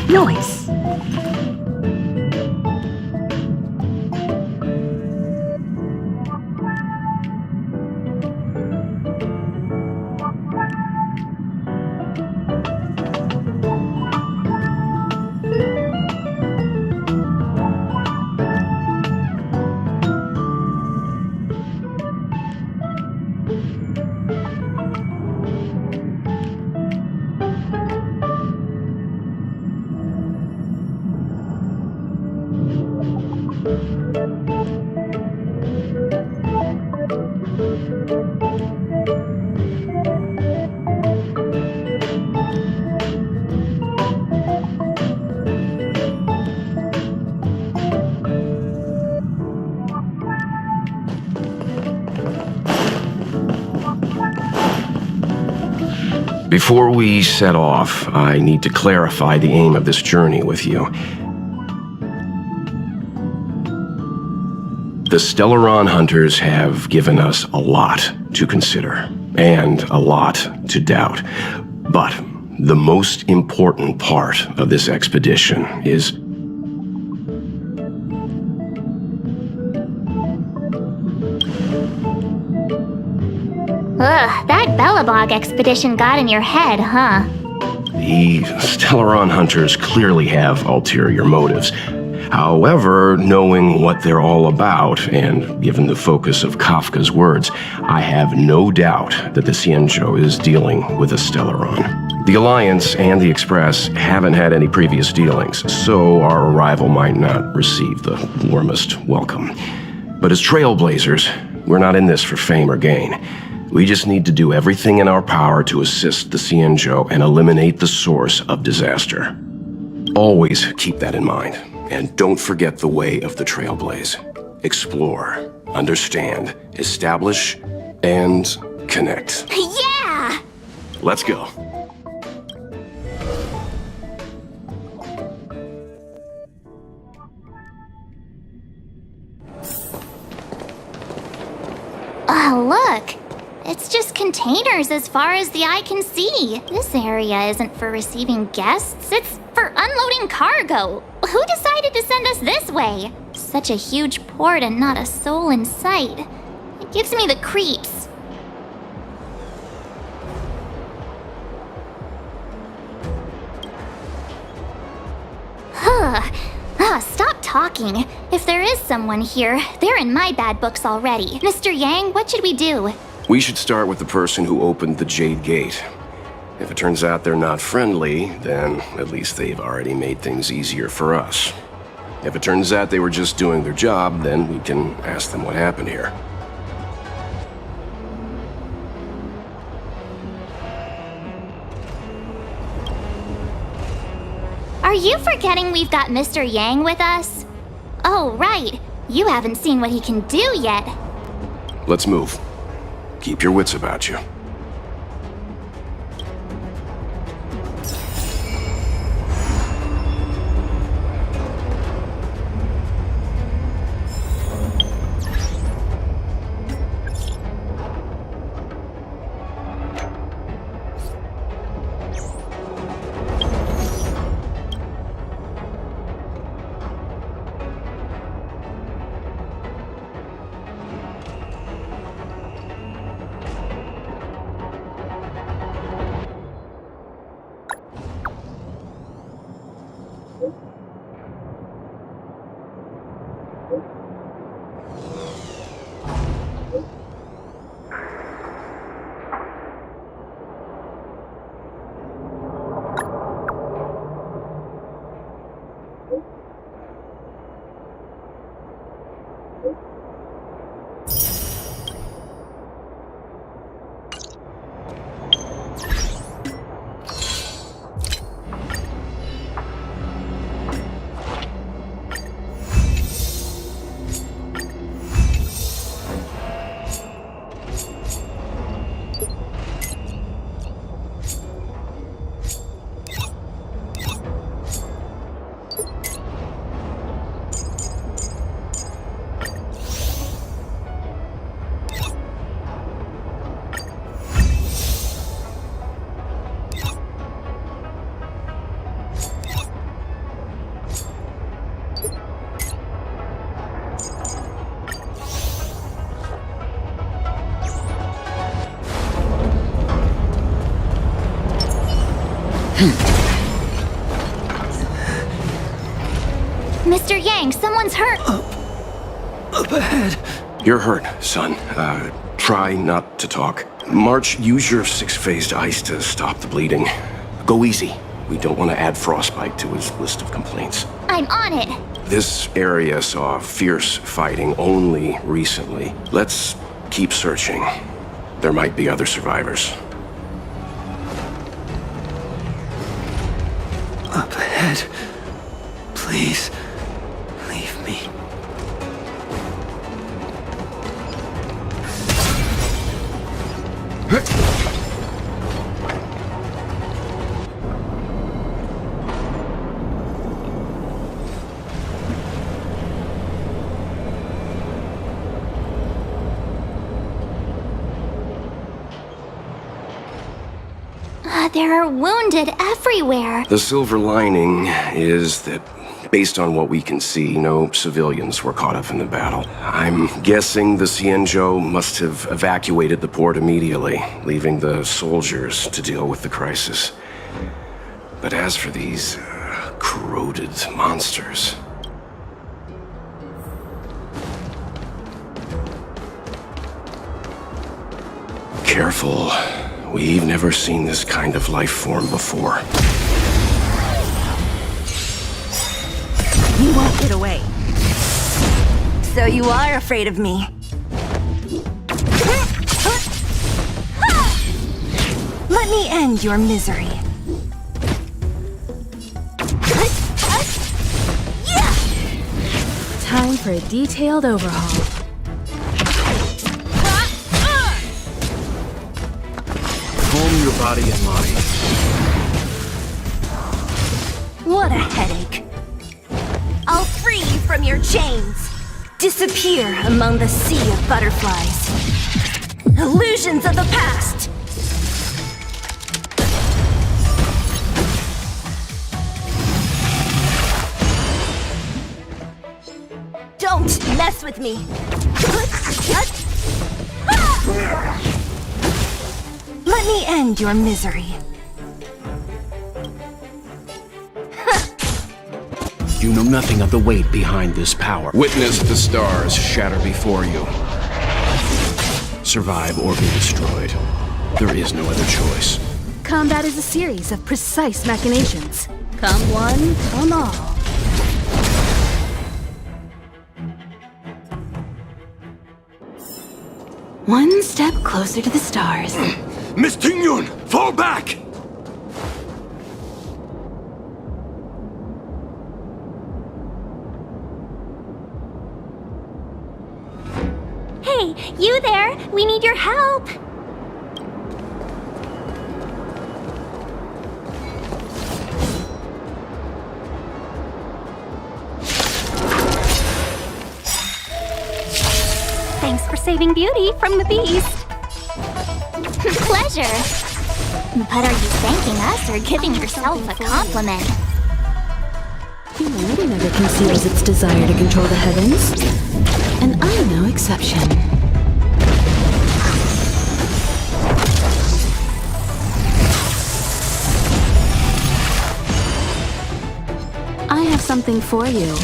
noise. Before we set off, I need to clarify the aim of this journey with you. The Stellaron hunters have given us a lot to consider, and a lot to doubt. But the most important part of this expedition is Ugh, that Bellabog expedition got in your head, huh? the Stellaron hunters clearly have ulterior motives. However, knowing what they're all about, and given the focus of Kafka's words, I have no doubt that the Cienjo is dealing with a Stellaron. The Alliance and the Express haven't had any previous dealings, so our arrival might not receive the warmest welcome. But as trailblazers, we're not in this for fame or gain. We just need to do everything in our power to assist the Cienjo and eliminate the source of disaster. Always keep that in mind. And don't forget the way of the Trailblaze. Explore, understand, establish, and connect. Yeah! Let's go. Oh, look! It's just containers as far as the eye can see. This area isn't for receiving guests, it's for unloading cargo. Who decided to send us this way? Such a huge port and not a soul in sight. It gives me the creeps. Stop talking. If there is someone here, they're in my bad books already. Mr. Yang, what should we do? We should start with the person who opened the Jade Gate. If it turns out they're not friendly, then at least they've already made things easier for us. If it turns out they were just doing their job, then we can ask them what happened here. Are you forgetting we've got Mr. Yang with us? Oh, right. You haven't seen what he can do yet. Let's move. Keep your wits about you. Mr. Yang, someone's hurt. Up ahead. You're hurt, son. Try not to talk. March, use your six-phased ice to stop the bleeding. Go easy. We don't want to add frostbite to his list of complaints. I'm on it. This area saw fierce fighting only recently. Let's keep searching. There might be other survivors. Up ahead. Please, leave me. There are wounded everywhere. The silver lining is that, based on what we can see, no civilians were caught up in the battle. I'm guessing the Xianzhou must have evacuated the port immediately, leaving the soldiers to deal with the crisis. But as for these corroded monsters... Careful. We've never seen this kind of life form before. You won't get away. So you are afraid of me. Let me end your misery. Time for a detailed overhaul. Calm your body and mind. What a headache. I'll free you from your chains. Disappear among the sea of butterflies. Illusions of the past. Don't mess with me. Let me end your misery. You know nothing of the weight behind this power. Witness the stars shatter before you. Survive or be destroyed. There is no other choice. Combat is a series of precise machinations. Come one, come all. One step closer to the stars. Miss Tingyun, fall back! Hey, you there! We need your help! Thanks for saving Beauty from the beast. Pleasure. But are you thanking us or giving yourself a compliment? Humanity never conceals its desire to control the heavens. And I'm no exception. I have something for you.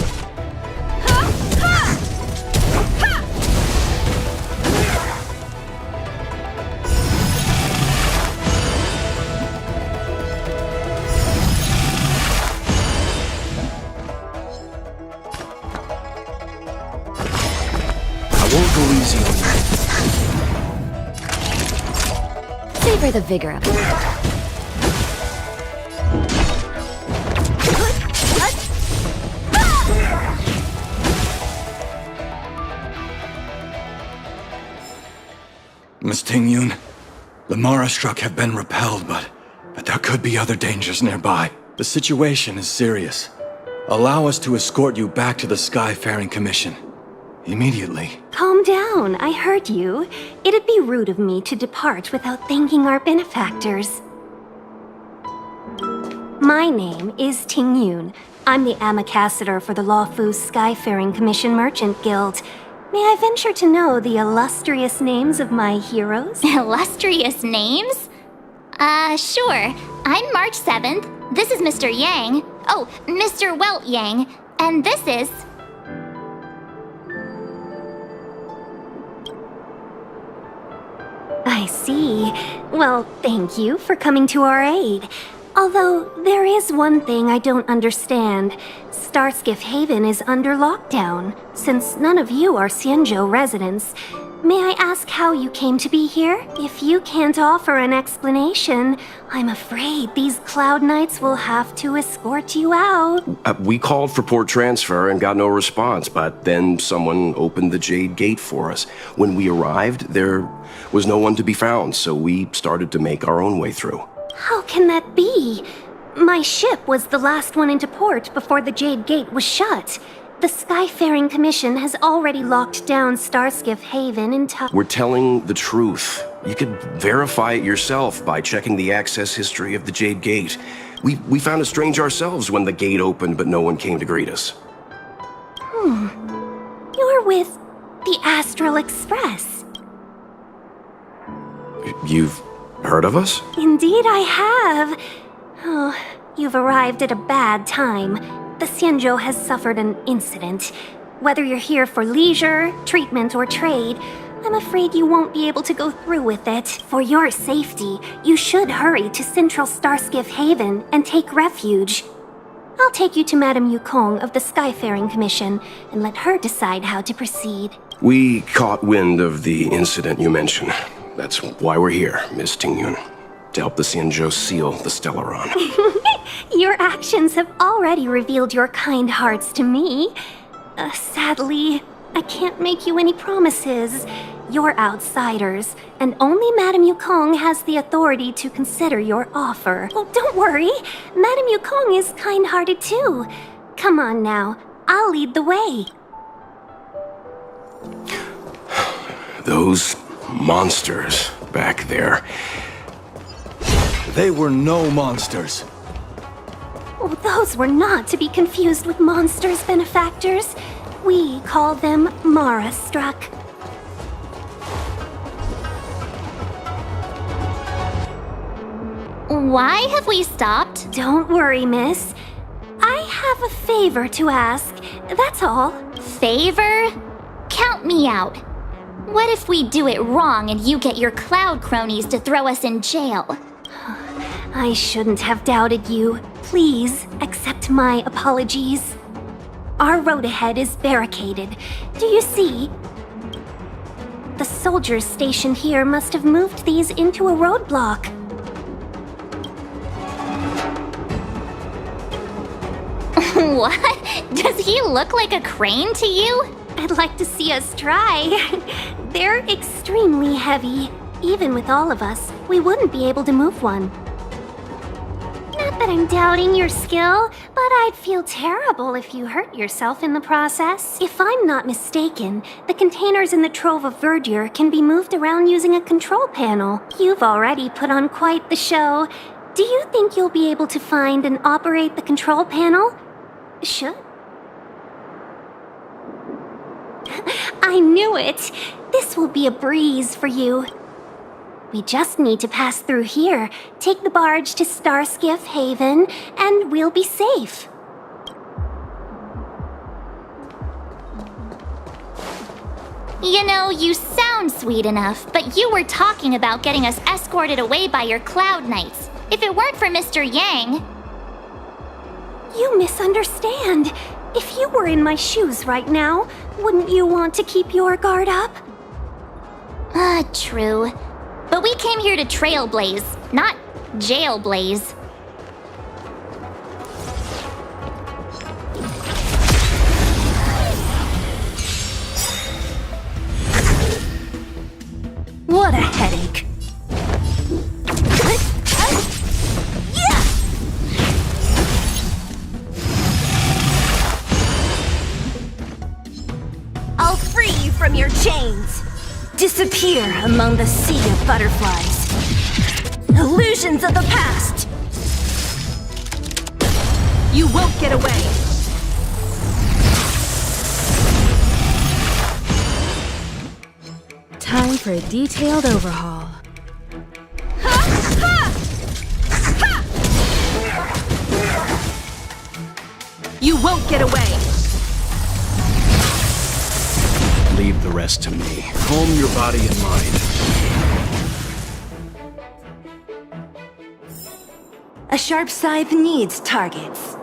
Won't go easy on you. Savor the vigor of it. Miss Tingyun, the Mara struck have been repelled, but there could be other dangers nearby. The situation is serious. Allow us to escort you back to the Skyfaring Commission. Immediately. Calm down, I heard you. It'd be rude of me to depart without thanking our benefactors. My name is Ting Yun. I'm the ambassador for the Lawfu Skyfaring Commission Merchant Guild. May I venture to know the illustrious names of my heroes? Illustrious names? Sure. I'm March 7th. This is Mr. Yang. Oh, Mr. Welt Yang. And this is... I see. Well, thank you for coming to our aid. Although, there is one thing I don't understand. Starskiff Haven is under lockdown. Since none of you are Xianzhou residents, may I ask how you came to be here? If you can't offer an explanation, I'm afraid these Cloud Knights will have to escort you out. We called for port transfer and got no response, but then someone opened the Jade Gate for us. When we arrived, there was no one to be found, so we started to make our own way through. How can that be? My ship was the last one into port before the Jade Gate was shut. The Skyfaring Commission has already locked down Starskiff Haven in time. We're telling the truth. You could verify it yourself by checking the access history of the Jade Gate. We found it strange ourselves when the gate opened, but no one came to greet us. You're with the Astral Express. You've heard of us? Indeed I have. Oh, you've arrived at a bad time. The Xianzhou has suffered an incident. Whether you're here for leisure, treatment, or trade, I'm afraid you won't be able to go through with it. For your safety, you should hurry to Central Starskiff Haven and take refuge. I'll take you to Madame Yukong of the Skyfaring Commission and let her decide how to proceed. We caught wind of the incident you mentioned. That's why we're here, Miss Tingyun. To help the Xianzhou seal the Stellaron. Your actions have already revealed your kind hearts to me. Sadly, I can't make you any promises. You're outsiders, and only Madame Yukong has the authority to consider your offer. Oh, don't worry. Madame Yukong is kind-hearted too. Come on now, I'll lead the way. Those monsters back there. They were no monsters. Oh, those were not to be confused with monsters, benefactors. We call them Mara-struck. Why have we stopped? Don't worry, miss. I have a favor to ask, that's all. Favor? Count me out. What if we do it wrong and you get your cloud cronies to throw us in jail? I shouldn't have doubted you. Please accept my apologies. Our road ahead is barricaded. Do you see? The soldiers stationed here must have moved these into a roadblock. What? Does he look like a crane to you? I'd like to see us try. They're extremely heavy. Even with all of us, we wouldn't be able to move one. Not that I'm doubting your skill, but I'd feel terrible if you hurt yourself in the process. If I'm not mistaken, the containers in the Trove of Verdure can be moved around using a control panel. You've already put on quite the show. Do you think you'll be able to find and operate the control panel? Should? I knew it! This will be a breeze for you. We just need to pass through here, take the barge to Starskiff Haven, and we'll be safe. You know, you sound sweet enough, but you were talking about getting us escorted away by your Cloud Knights. If it weren't for Mr. Yang... You misunderstand. If you were in my shoes right now, wouldn't you want to keep your guard up? True. But we came here to trailblaze, not jailblaze. What a headache. I'll free you from your chains. Disappear among the sea of butterflies. Illusions of the past. You won't get away. Time for a detailed overhaul. Ha! Ha! Ha! won't get away! Leave the rest to me. Calm your body and mind. A sharp scythe needs targets.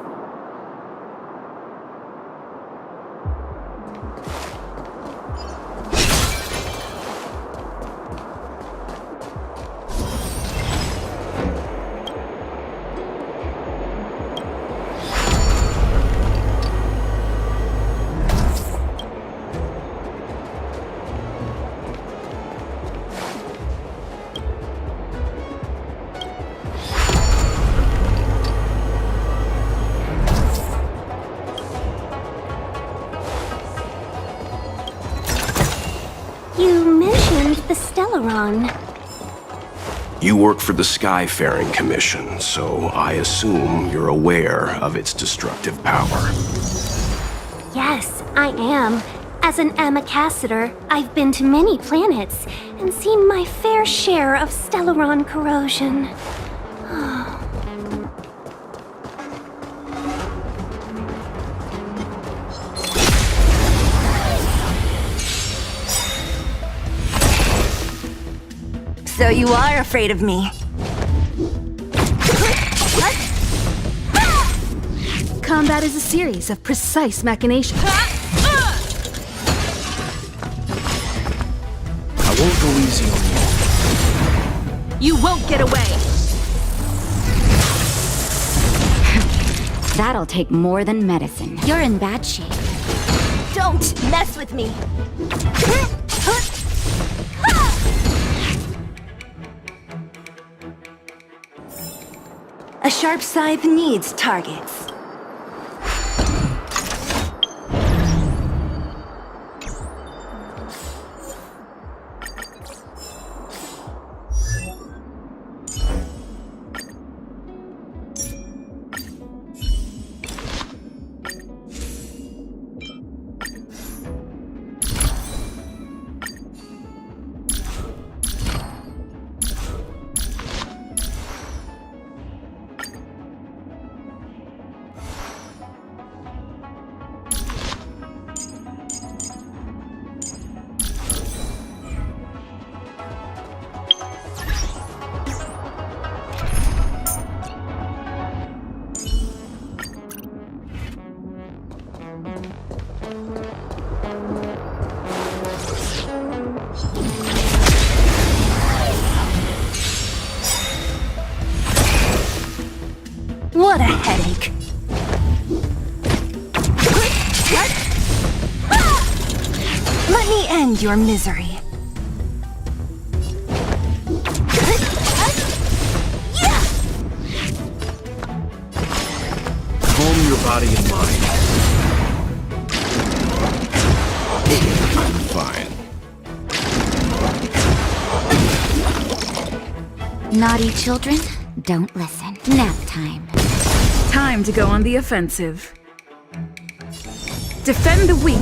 You mentioned the Stellaron. You work for the Skyfaring Commission, so I assume you're aware of its destructive power. Yes, I am. As an Amicassator, I've been to many planets and seen my fair share of Stellaron corrosion. So you are afraid of me. Combat is a series of precise machinations. I won't go easy on you. You won't get away! That'll take more than medicine. You're in bad shape. Don't mess with me. A sharp scythe needs targets. What a headache. Let me end your misery. Calm your body and mind. I'm fine. Naughty children, don't listen. Nap time. Time to go on the offensive. Defend the weak.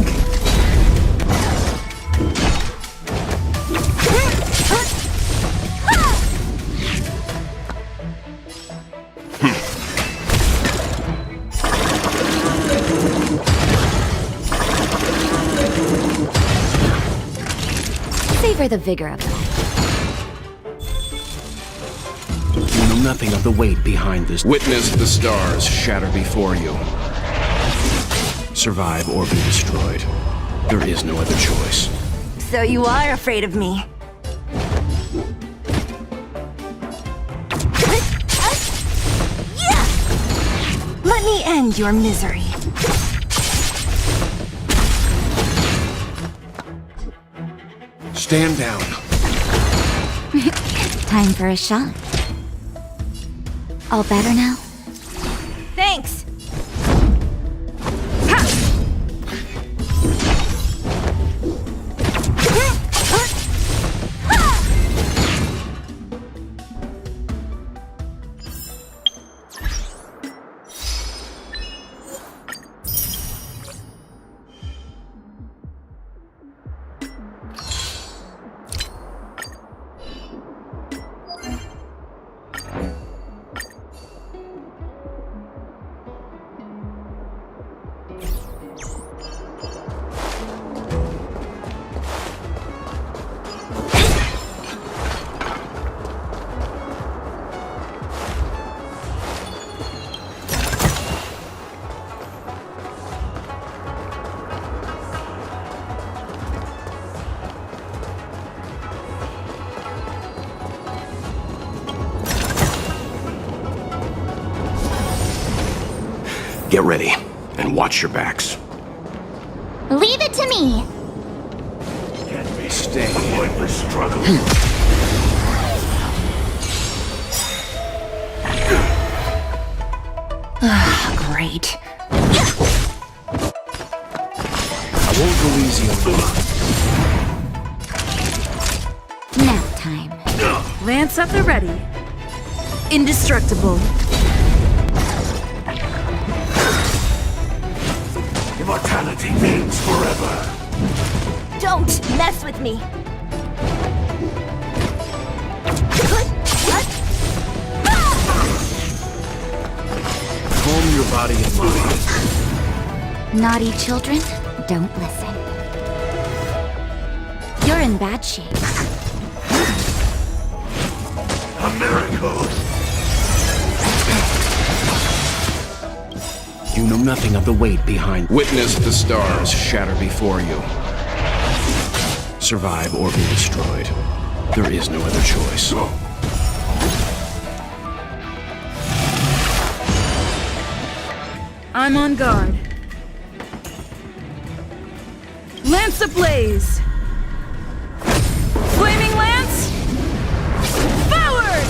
Savor the vigor of life. You know nothing of the weight behind this. Witness the stars shatter before you. Survive or be destroyed. There is no other choice. So you are afraid of me. Let me end your misery. Stand down. Time for a shot. All better now? Thanks. Get ready, and watch your backs. Leave it to me. Stay. Struggle. Great. I won't go easy on you. Nap time. Lance at the ready. Indestructible. Immortality means forever. Don't mess with me! Calm your body and mind. Naughty children, don't listen. You're in bad shape. A miracle. You know nothing of the weight behind. Witness the stars shatter before you. Survive or be destroyed. There is no other choice. I'm on guard. Lance ablaze! Flaming lance! Forward!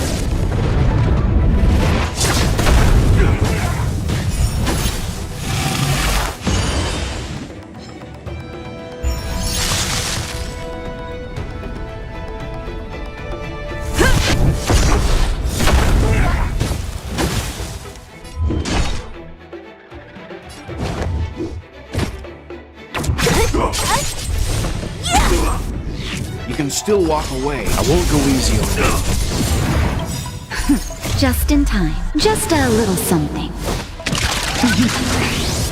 You can still walk away. I won't go easy on you. Just in time. Just a little something.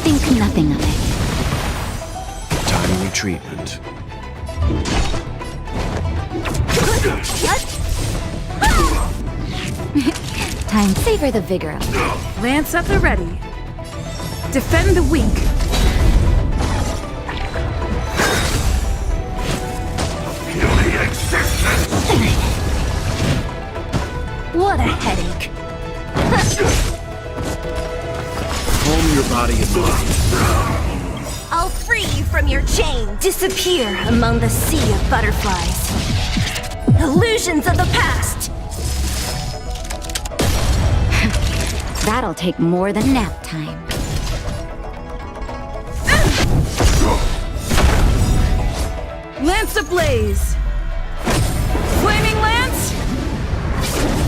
Think nothing of it. Timely treatment. Time. Savor the vigor of it. Lance at the ready. Defend the weak. What a headache. Calm your body and mind. I'll free you from your chain. Disappear among the sea of butterflies. Illusions of the past. That'll take more than nap time. Lance ablaze! Flaming lance!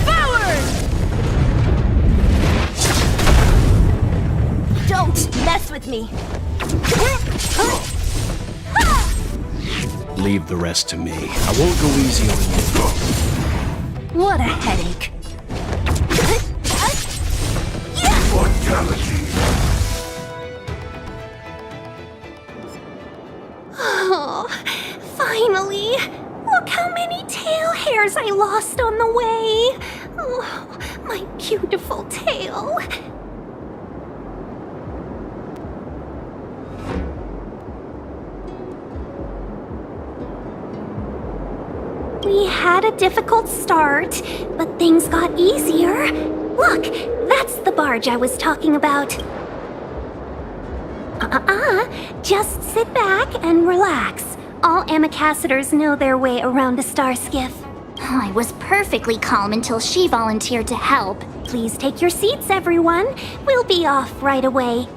Forward! Don't mess with me. Leave the rest to me. I won't go easy on you. What a headache. Mortality. Oh, finally! Look how many tail hairs I lost on the way! Oh, my beautiful tail! We had a difficult start, but things got easier. Look, that's the barge I was talking about. Just sit back and relax. All Amicassadors know their way around a star skiff. I was perfectly calm until she volunteered to help. Please take your seats, everyone. We'll be off right away.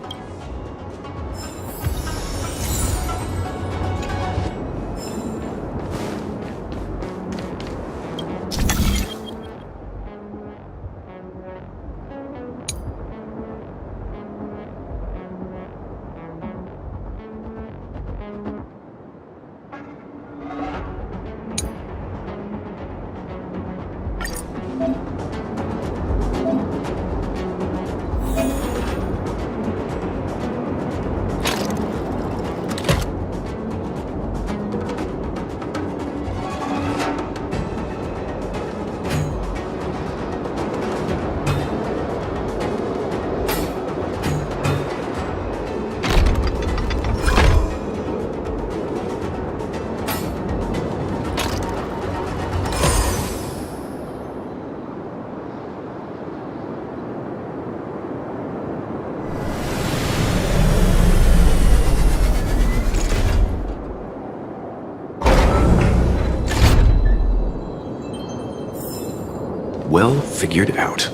figured out.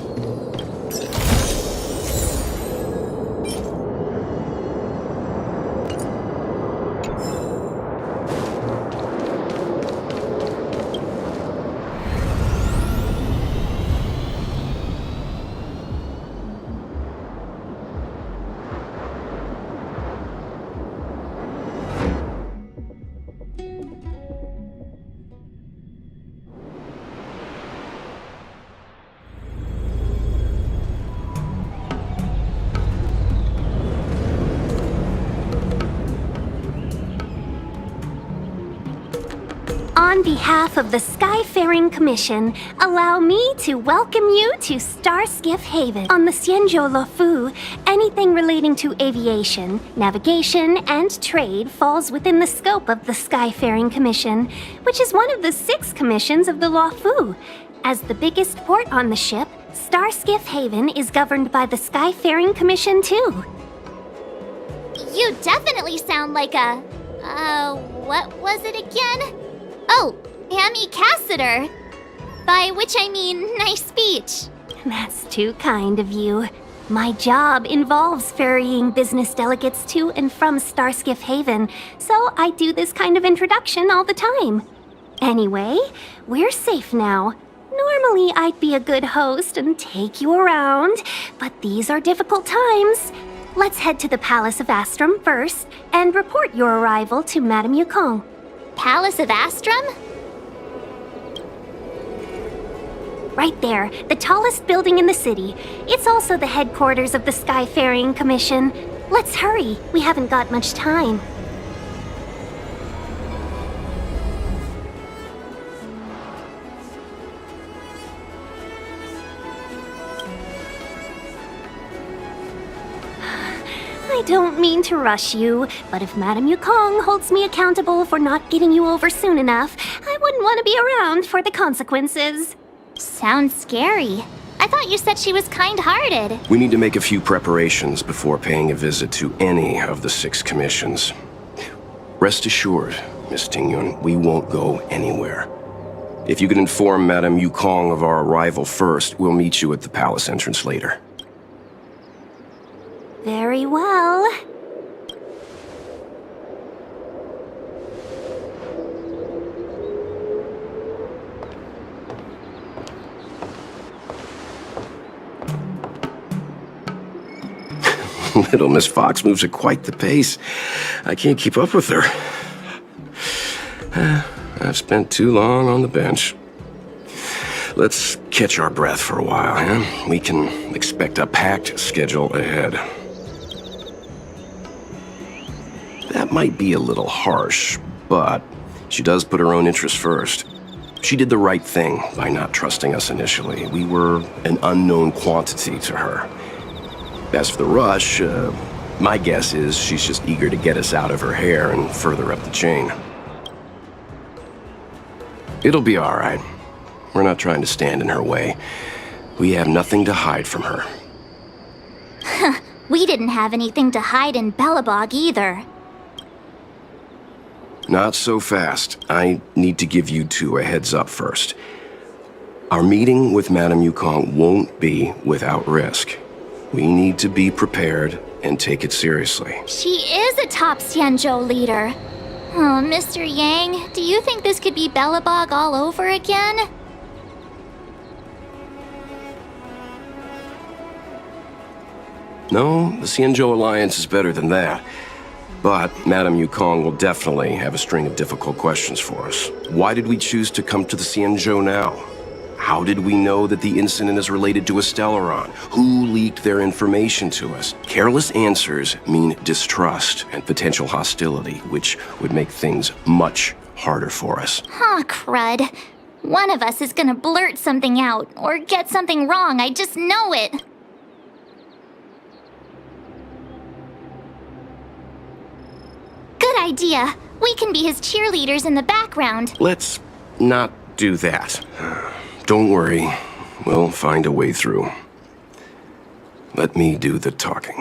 On behalf of the Skyfaring Commission, allow me to welcome you to Starskiff Haven. On the Xianzhou Luofu, anything relating to aviation, navigation, and trade falls within the scope of the Skyfaring Commission, which is one of the 6 commissions of the Luofu. As the biggest port on the ship, Starskiff Haven is governed by the Skyfaring Commission too. You definitely sound like a... what was it again? Oh, Amy Cassiter. By which I mean, nice speech. That's too kind of you. My job involves ferrying business delegates to and from Starskiff Haven, so I do this kind of introduction all the time. Anyway, we're safe now. Normally, I'd be a good host and take you around, but these are difficult times. Let's head to the Palace of Astrum first and report your arrival to Madame Yukong. Palace of Astrum? Right there, the tallest building in the city. It's also the headquarters of the Skyfaring Commission. Let's hurry, we haven't got much time. I don't mean to rush you, but if Madame Yukong holds me accountable for not getting you over soon enough, I wouldn't want to be around for the consequences. Sounds scary. I thought you said she was kind-hearted. We need to make a few preparations before paying a visit to any of the 6 commissions. Rest assured, Miss Tingyun, we won't go anywhere. If you could inform Madame Yukong of our arrival first, we'll meet you at the palace entrance later. Very well. Little Miss Fox moves at quite the pace. I can't keep up with her. I've spent too long on the bench. Let's catch our breath for a while, huh? We can expect a packed schedule ahead. That might be a little harsh, but she does put her own interests first. She did the right thing by not trusting us initially. We were an unknown quantity to her. As for the rush, my guess is she's just eager to get us out of her hair and further up the chain. It'll be all right. We're not trying to stand in her way. We have nothing to hide from her. We didn't have anything to hide in Belobog either. Not so fast. I need to give you 2 a heads up first. Our meeting with Madame Yukong won't be without risk. We need to be prepared and take it seriously. She is a top Xianzhou leader. Oh, Mr. Yang, do you think this could be Belobog all over again? No, the Xianzhou Alliance is better than that. But Madame Yukong will definitely have a string of difficult questions for us. Why did we choose to come to the Xianzhou now? How did we know that the incident is related to a Stellaron? Who leaked their information to us? Careless answers mean distrust and potential hostility, which would make things much harder for us. Aw, crud. One of us is gonna blurt something out, or get something wrong, I just know it. Good idea. We can be his cheerleaders in the background. Let's not do that. Don't worry. We'll find a way through. Let me do the talking.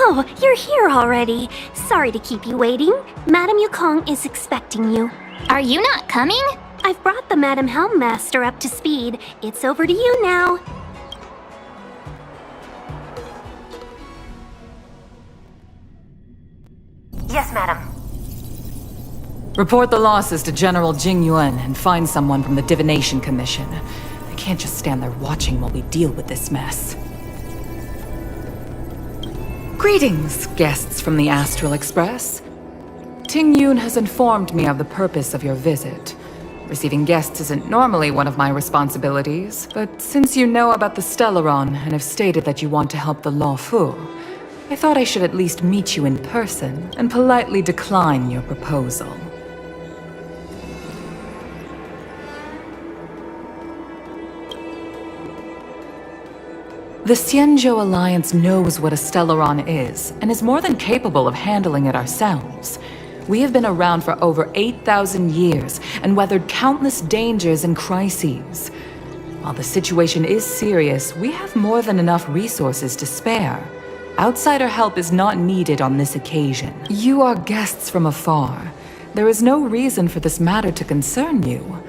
Oh, you're here already. Sorry to keep you waiting. Madame Yukong is expecting you. Are you not coming? I've brought the Madame Helmmaster up to speed. It's over to you now. Yes, madam. Report the losses to General Jing Yuan and find someone from the Divination Commission. I can't just stand there watching while we deal with this mess. Greetings, guests from the Astral Express. Ting Yun has informed me of the purpose of your visit. Receiving guests isn't normally one of my responsibilities, but since you know about the Stellaron and have stated that you want to help the Law Fu, I thought I should at least meet you in person and politely decline your proposal. The Xianzhou Alliance knows what a Stellaron is, and is more than capable of handling it ourselves. We have been around for over 8,000 years, and weathered countless dangers and crises. While the situation is serious, we have more than enough resources to spare. Outsider help is not needed on this occasion. You are guests from afar. There is no reason for this matter to concern you.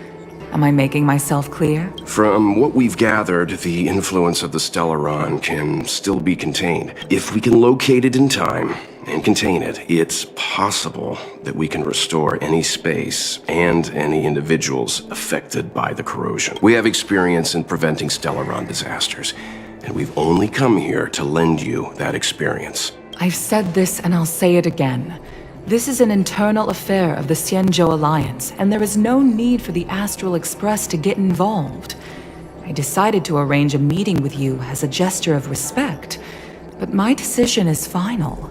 Am I making myself clear? From what we've gathered, the influence of the Stellaron can still be contained. If we can locate it in time and contain it, it's possible that we can restore any space and any individuals affected by the corrosion. We have experience in preventing Stellaron disasters, and we've only come here to lend you that experience. I've said this and I'll say it again. This is an internal affair of the Xianzhou Alliance, and there is no need for the Astral Express to get involved. I decided to arrange a meeting with you as a gesture of respect, but my decision is final.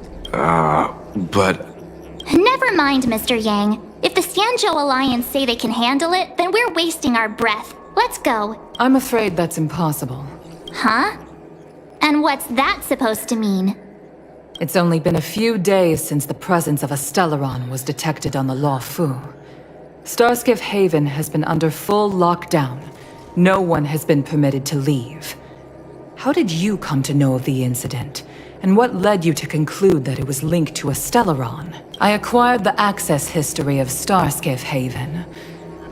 But... Never mind, Mr. Yang. If the Xianzhou Alliance say they can handle it, then we're wasting our breath. Let's go. I'm afraid that's impossible. Huh? And what's that supposed to mean? It's only been a few days since the presence of a Stellaron was detected on the Lawfu. Starskiff Haven has been under full lockdown. No one has been permitted to leave. How did you come to know of the incident? And what led you to conclude that it was linked to a Stellaron? I acquired the access history of Starskiff Haven.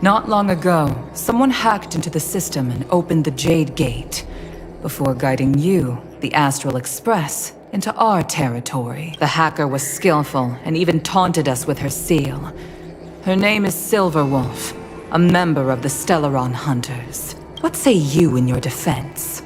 Not long ago, someone hacked into the system and opened the Jade Gate, before guiding you, the Astral Express, into our territory. The hacker was skillful and even taunted us with her seal. Her name is Silverwolf, a member of the Stellaron Hunters. What say you in your defense?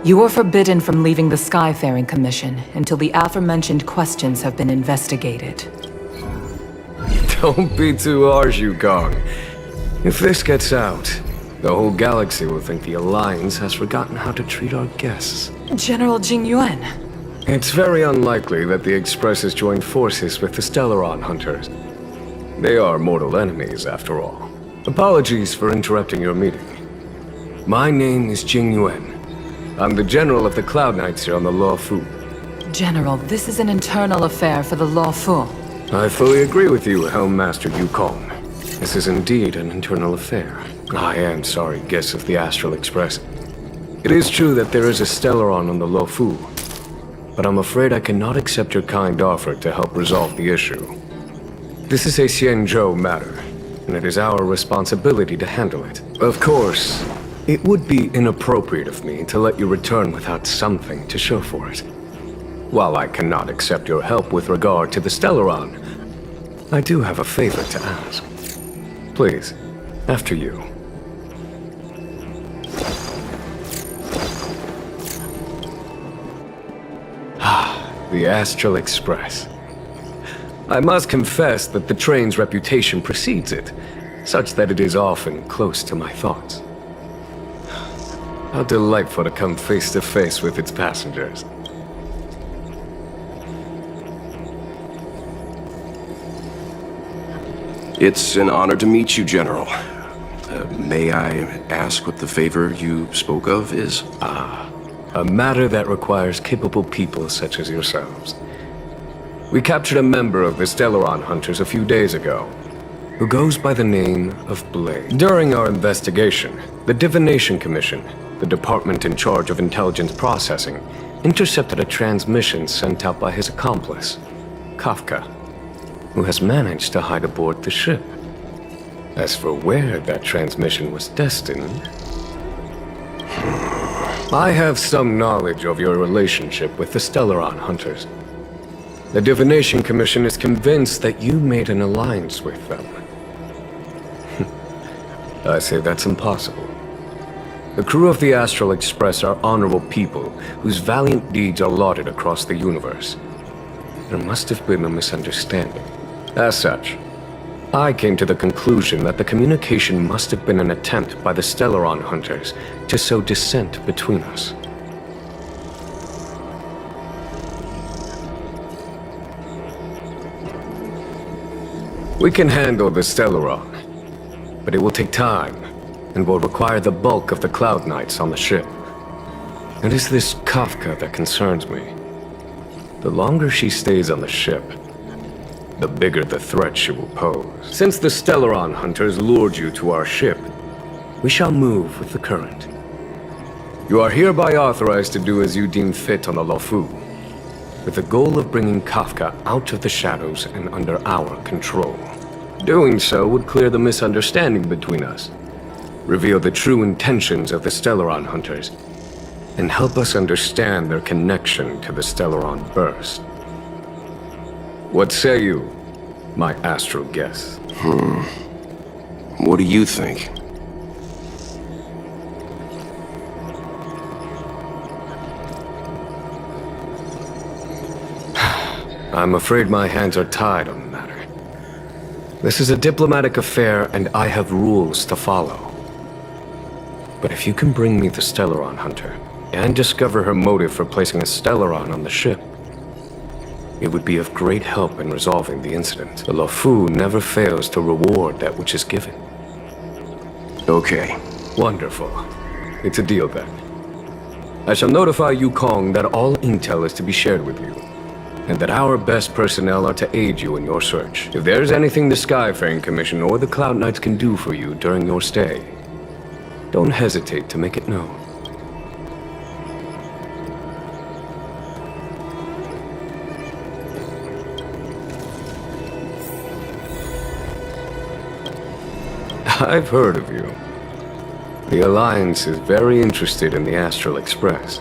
You are forbidden from leaving the Skyfaring Commission until the aforementioned questions have been investigated. Don't be too harsh, Yukong. If this gets out, the whole galaxy will think the Alliance has forgotten how to treat our guests. General Jingyuan. It's very unlikely that the Express has joined forces with the Stellaron Hunters. They are mortal enemies, after all. Apologies for interrupting your meeting. My name is Jingyuan. I'm the General of the Cloud Knights here on the Lawfu. General, this is an internal affair for the Lawfu. I fully agree with you, Helm Master Yukong. This is indeed an internal affair. I am sorry, guests of the Astral Express. It is true that there is a Stellaron on the Lawfu, but I'm afraid I cannot accept your kind offer to help resolve the issue. This is a Xianzhou matter, and it is our responsibility to handle it. Of course, it would be inappropriate of me to let you return without something to show for it. While I cannot accept your help with regard to the Stellaron, I do have a favor to ask. Please, after you. The Astral Express. I must confess that the train's reputation precedes it, such that it is often close to my thoughts. How delightful to come face to face with its passengers. It's an honor to meet you, General. May I ask what the favor you spoke of is? A matter that requires capable people such as yourselves. We captured a member of the Stellaron Hunters a few days ago, who goes by the name of Blade. During our investigation, the Divination Commission, the department in charge of intelligence processing, intercepted a transmission sent out by his accomplice, Kafka, who has managed to hide aboard the ship. As for where that transmission was destined, I have some knowledge of your relationship with the Stellaron Hunters. The Divination Commission is convinced that you made an alliance with them. I say that's impossible. The crew of the Astral Express are honorable people whose valiant deeds are lauded across the universe. There must have been a misunderstanding. As such, I came to the conclusion that the communication must have been an attempt by the Stellaron Hunters to sow dissent between us. We can handle the Stellaron, but it will take time and will require the bulk of the Cloud Knights on the ship. It is this Kafka that concerns me. The longer she stays on the ship, the bigger the threat she will pose. Since the Stellaron Hunters lured you to our ship, we shall move with the current. You are hereby authorized to do as you deem fit on the Lawfu, with the goal of bringing Kafka out of the shadows and under our control. Doing so would clear the misunderstanding between us, reveal the true intentions of the Stellaron Hunters, and help us understand their connection to the Stellaron Burst. What say you, my astral guest? What do you think? I'm afraid my hands are tied on the matter. This is a diplomatic affair, and I have rules to follow. But if you can bring me the Stellaron Hunter, and discover her motive for placing a Stellaron on the ship, it would be of great help in resolving the incident. The Luofu never fails to reward that which is given. Okay. Wonderful. It's a deal then. I shall notify Yukong that all intel is to be shared with you, and that our best personnel are to aid you in your search. If there's anything the Skyfaring Commission or the Cloud Knights can do for you during your stay, don't hesitate to make it known. I've heard of you. The Alliance is very interested in the Astral Express.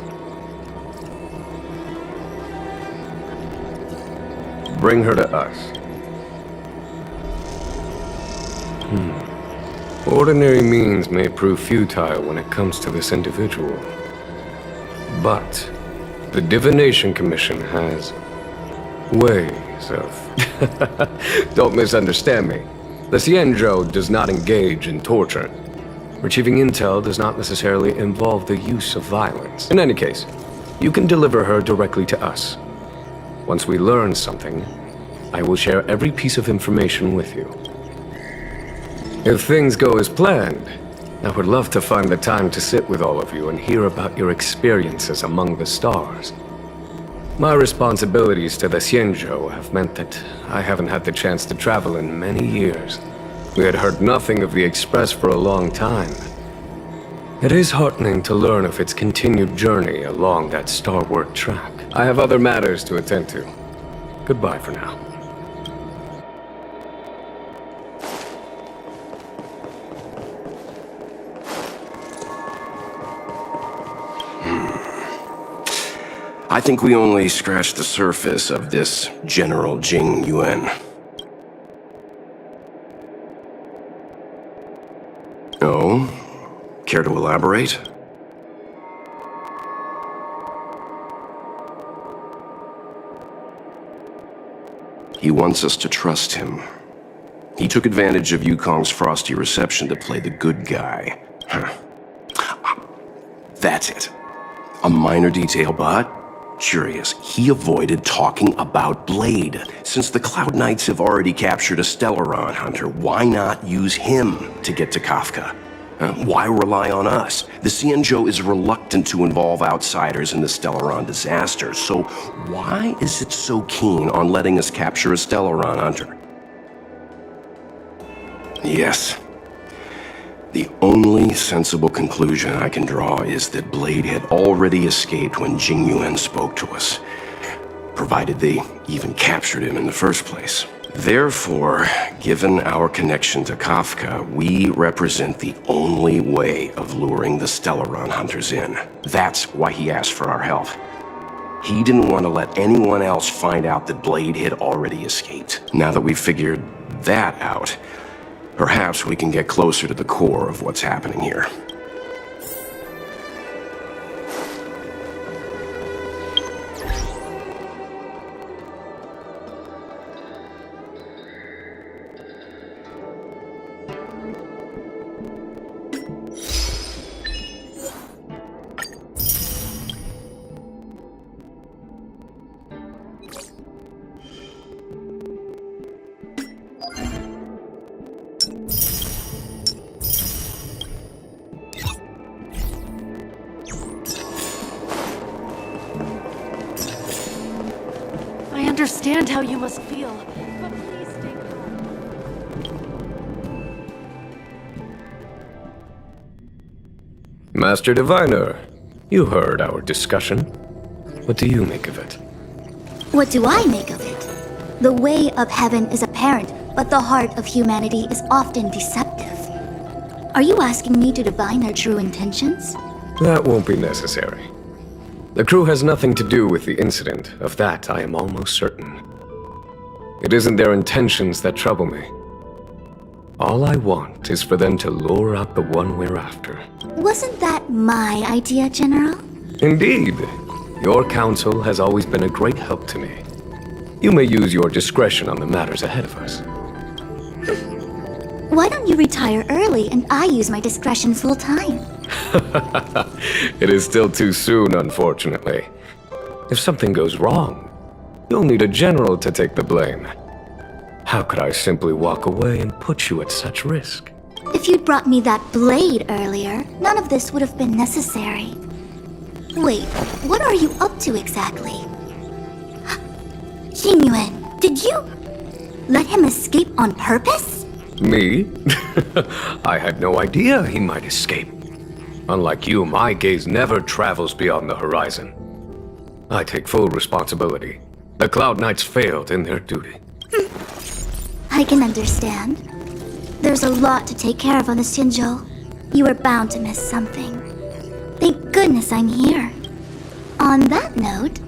Bring her to us. Ordinary means may prove futile when it comes to this individual. But the Divination Commission has ways of... Don't misunderstand me. The Xianzhou does not engage in torture. Retrieving intel does not necessarily involve the use of violence. In any case, you can deliver her directly to us. Once we learn something, I will share every piece of information with you. If things go as planned, I would love to find the time to sit with all of you and hear about your experiences among the stars. My responsibilities to the Xianzhou have meant that I haven't had the chance to travel in many years. We had heard nothing of the Express for a long time. It is heartening to learn of its continued journey along that starward track. I have other matters to attend to. Goodbye for now. I think we only scratched the surface of this General Jing Yuan. Oh? Care to elaborate? He wants us to trust him. He took advantage of Yukong's frosty reception to play the good guy. Huh. That's it. A minor detail, but curious. He avoided talking about Blade. Since the Cloud Knights have already captured a Stellaron hunter, why not use him to get to Kafka? Why rely on us? The Xianzhou is reluctant to involve outsiders in the Stellaron disaster, so why is it so keen on letting us capture a Stellaron hunter? Yes. The only sensible conclusion I can draw is that Blade had already escaped when Jing Yuan spoke to us, provided they even captured him in the first place. Therefore, given our connection to Kafka, we represent the only way of luring the Stellaron hunters in. That's why he asked for our help. He didn't want to let anyone else find out that Blade had already escaped. Now that we've figured that out, perhaps we can get closer to the core of what's happening here. I understand how you must feel, but please stay calm. Master Diviner, you heard our discussion. What do you make of it? What do I make of it? The way of heaven is apparent, but the heart of humanity is often deceptive. Are you asking me to divine their true intentions? That won't be necessary. The crew has nothing to do with the incident. Of that, I am almost certain. It isn't their intentions that trouble me. All I want is for them to lure out the one we're after. Wasn't that my idea, General? Indeed. Your counsel has always been a great help to me. You may use your discretion on the matters ahead of us. Why don't you retire early and I use my discretion full time? It is still too soon, unfortunately. If something goes wrong, You'll need a general to take the blame. How could I simply walk away and put you at such risk? If you'd brought me that blade earlier, none of this would have been necessary. Wait, what are you up to exactly? Xingyuan, did you let him escape on purpose? Me? I had no idea he might escape. Unlike you, my gaze never travels beyond the horizon. I take full responsibility. The Cloud Knights failed in their duty. I can understand. There's a lot to take care of on the Xinzhou. You were bound to miss something. Thank goodness I'm here. On that note,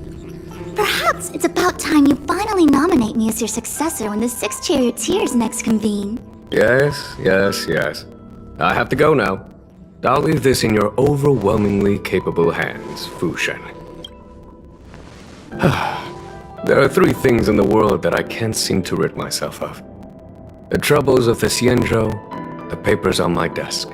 perhaps it's about time you finally nominate me as your successor when the Six Charioteers next convene. Yes. I have to go now. I'll leave this in your overwhelmingly capable hands, Fu Shen. There are 3 things in the world that I can't seem to rid myself of. The troubles of the Xianzhou, the papers on my desk,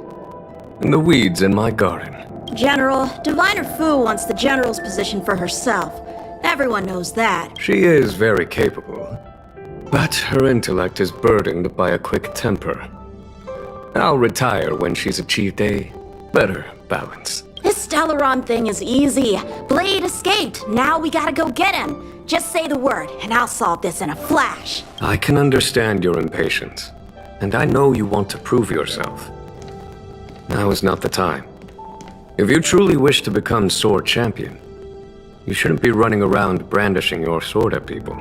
and the weeds in my garden. General, Diviner Fu wants the General's position for herself. Everyone knows that. She is very capable, but her intellect is burdened by a quick temper. I'll retire when she's achieved a better balance. This Stellaron thing is easy. Blade escaped. Now we gotta go get him. Just say the word, and I'll solve this in a flash. I can understand your impatience, and I know you want to prove yourself. Now is not the time. If you truly wish to become sword champion, you shouldn't be running around brandishing your sword at people,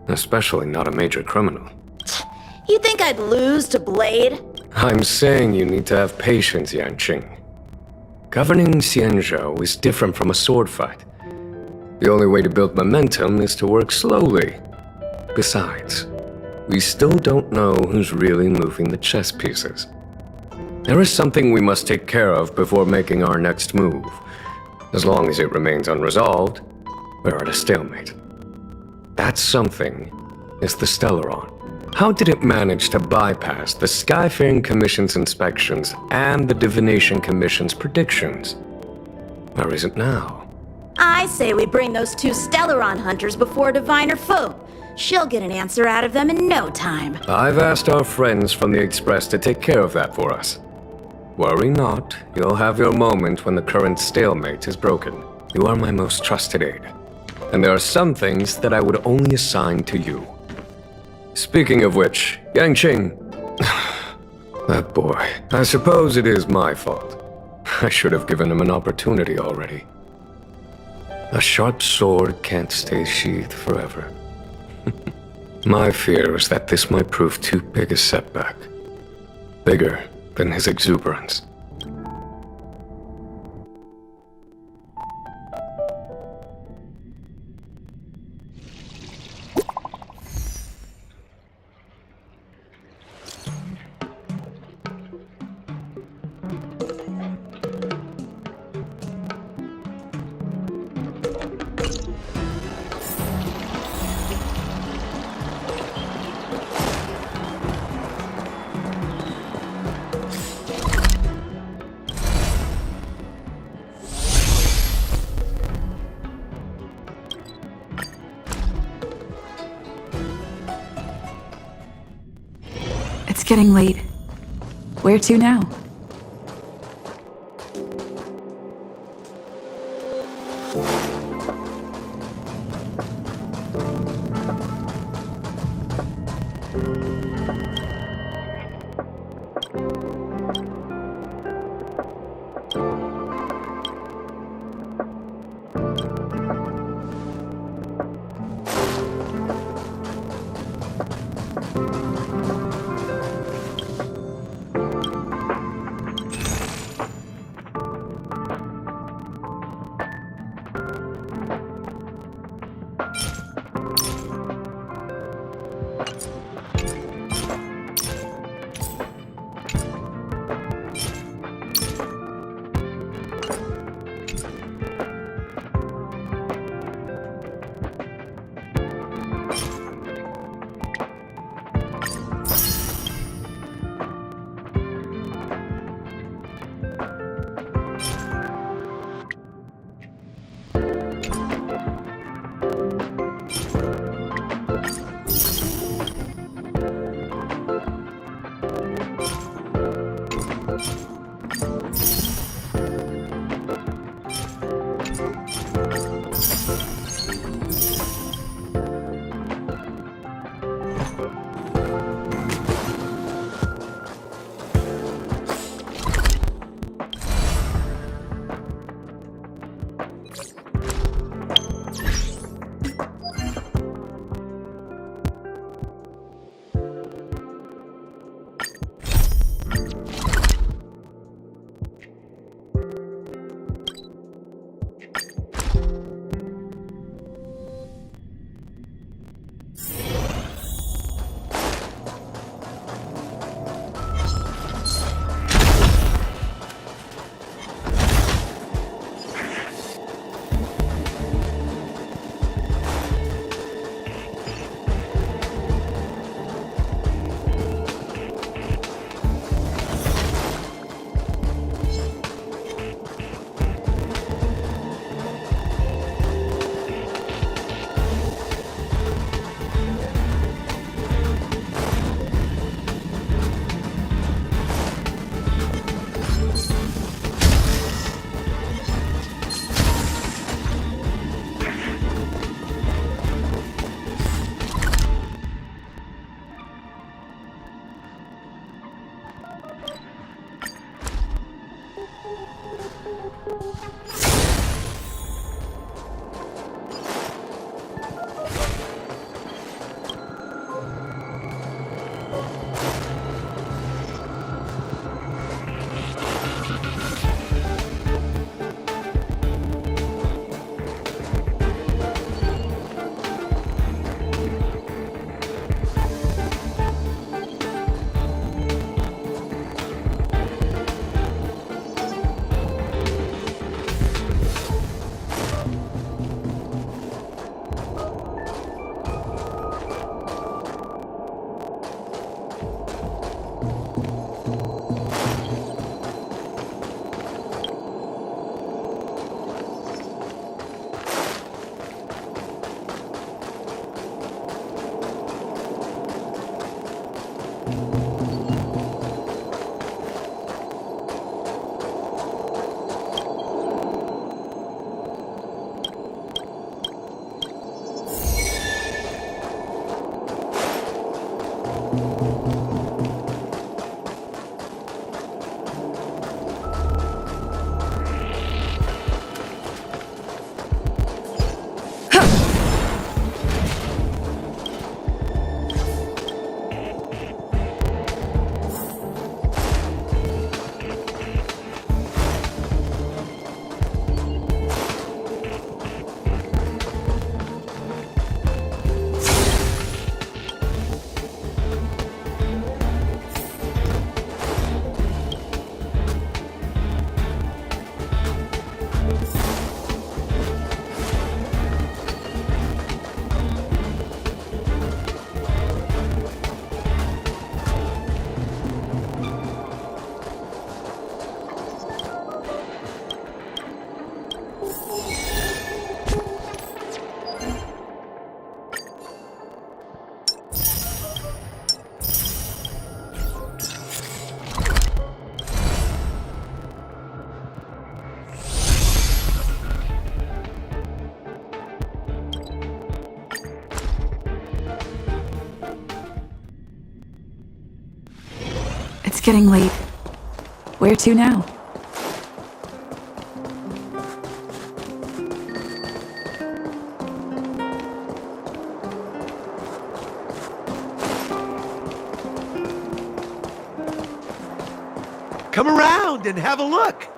especially not a major criminal. You think I'd lose to Blade? I'm saying you need to have patience, Yanqing. Governing Xianzhou is different from a sword fight. The only way to build momentum is to work slowly. Besides, we still don't know who's really moving the chess pieces. There is something we must take care of before making our next move. As long as it remains unresolved, we're at a stalemate. That something is the Stellaron. How did it manage to bypass the Skyfaring Commission's inspections and the Divination Commission's predictions? Where is it now? I say we bring those 2 Stellaron hunters before Diviner Fu. She'll get an answer out of them in no time. I've asked our friends from the Express to take care of that for us. Worry not, you'll have your moment when the current stalemate is broken. You are my most trusted aide. And there are some things that I would only assign to you. Speaking of which, Yanqing... that boy. I suppose it is my fault. I should have given him an opportunity already. A sharp sword can't stay sheathed forever. My fear is that this might prove too big a setback. Bigger than his exuberance. It's getting late. Where to now? It's getting late. Where to now? Come around and have a look.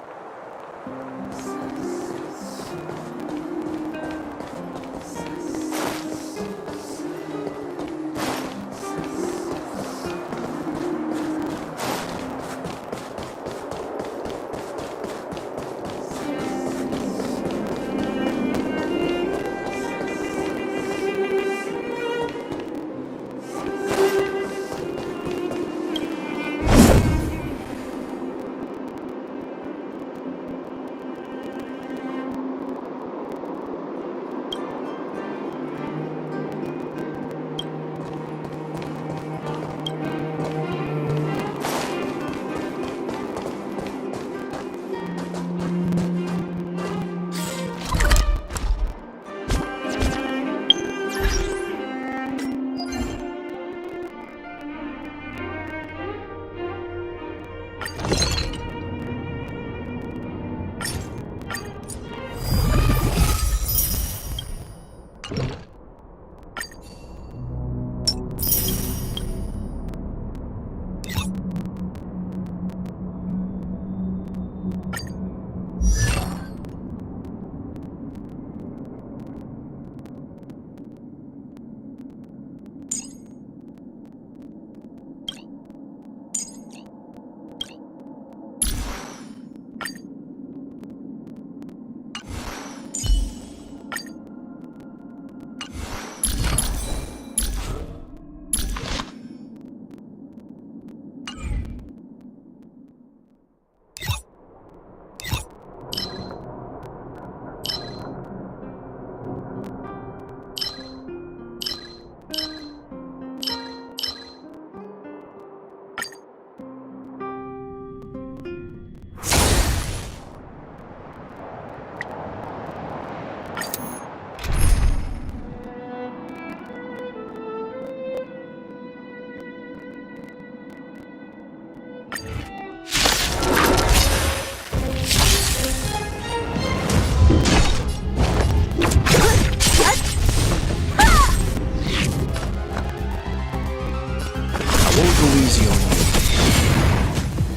won't go easy on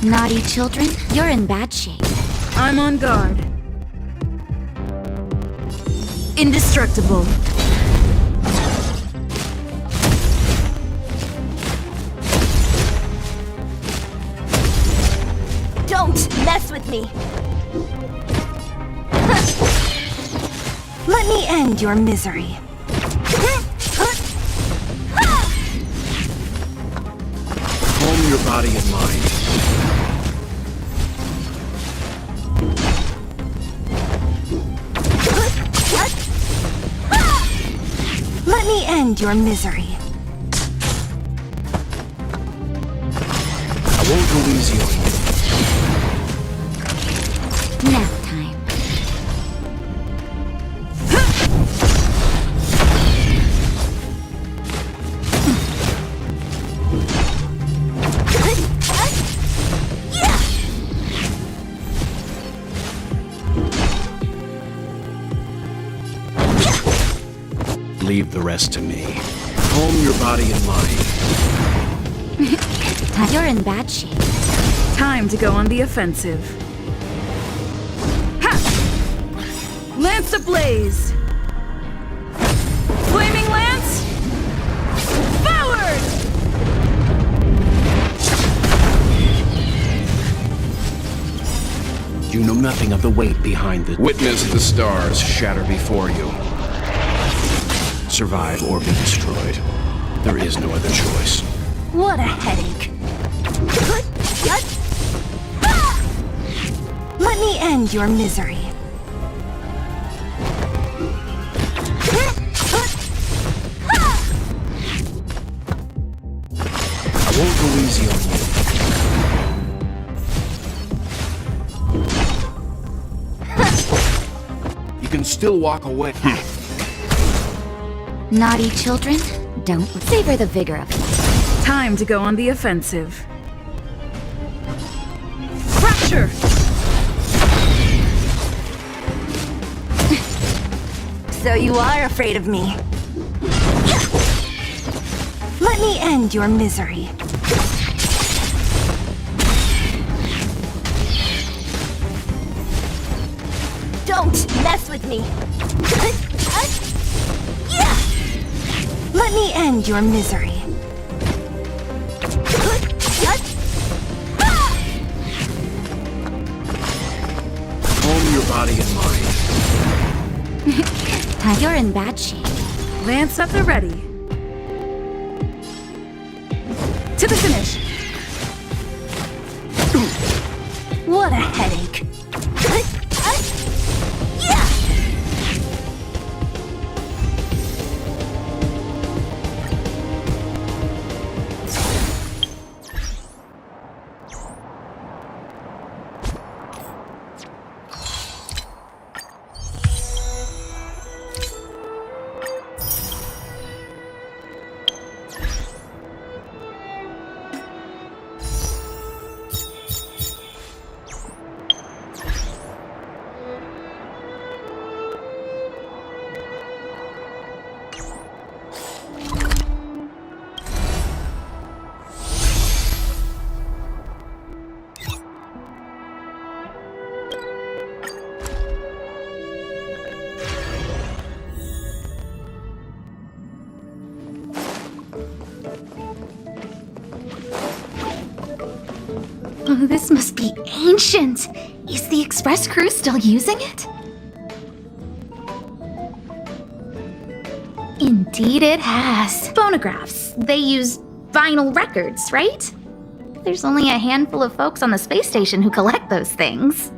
you. Naughty children, you're in bad shape. I'm on guard. Indestructible. Don't mess with me! Let me end your misery. Calm your body and mind. Let me end your misery. I won't go easy on you. Nap time. Leave the rest to me. Calm your body and mind. You're in bad shape. Time to go on the offensive. Ha! Lance ablaze! Flaming lance! Forward! You know nothing of the weight behind the... Witness the stars shatter before you. Survive or be destroyed. There is no other choice. What a headache. Let me end your misery. I won't go easy on you. You can still walk away. Naughty children, don't savor the vigor of life. Time to go on the offensive. Fracture! So you are afraid of me. Let me end your misery. Don't mess with me. Let me end your misery. Calm your body and mind. You're in bad shape. Lance at the ready. To the finish. What a headache. Oh, this must be ancient. Is the Express crew still using it? Indeed it has. Phonographs. They use vinyl records, right? There's only a handful of folks on the space station who collect those things.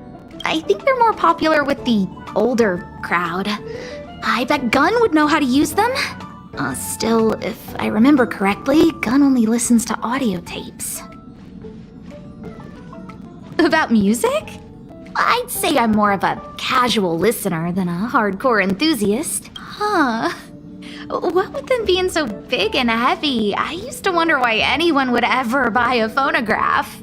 I think they're more popular with the older crowd. I bet Gunn would know how to use them. Still, if I remember correctly, Gunn only listens to audio tapes. About music? I'd say I'm more of a casual listener than a hardcore enthusiast. Huh. What with them being so big and heavy, I used to wonder why anyone would ever buy a phonograph.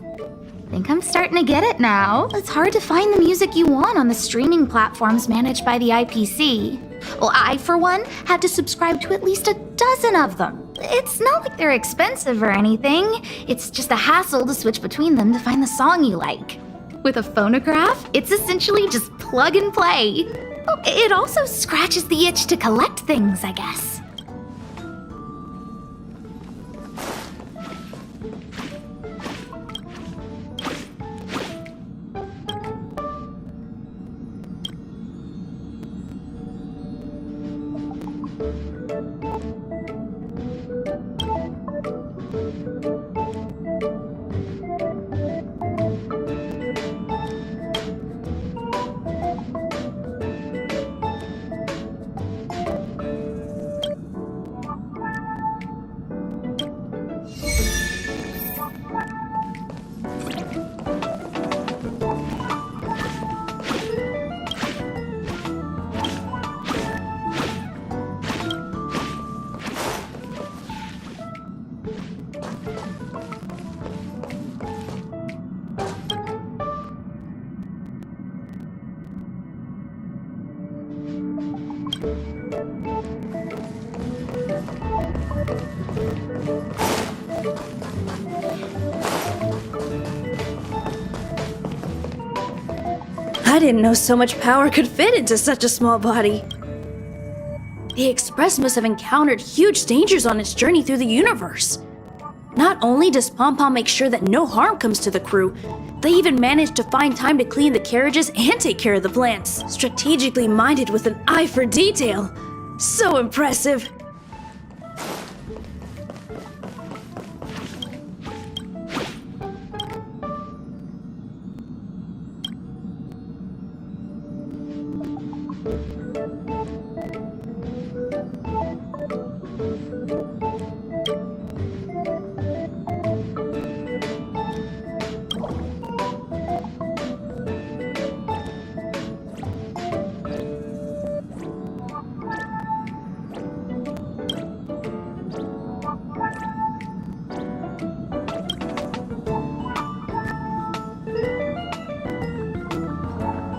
Think I'm starting to get it now. It's hard to find the music you want on the streaming platforms managed by the IPC. Well, I, for one, had to subscribe to at least a dozen of them. It's not like they're expensive or anything. It's just a hassle to switch between them to find the song you like. With a phonograph, it's essentially just plug and play. Oh, it also scratches the itch to collect things, I guess. I didn't know so much power could fit into such a small body. The Express must have encountered huge dangers on its journey through the universe. Not only does Pom Pom make sure that no harm comes to the crew, they even manage to find time to clean the carriages and take care of the plants. Strategically minded with an eye for detail. So impressive.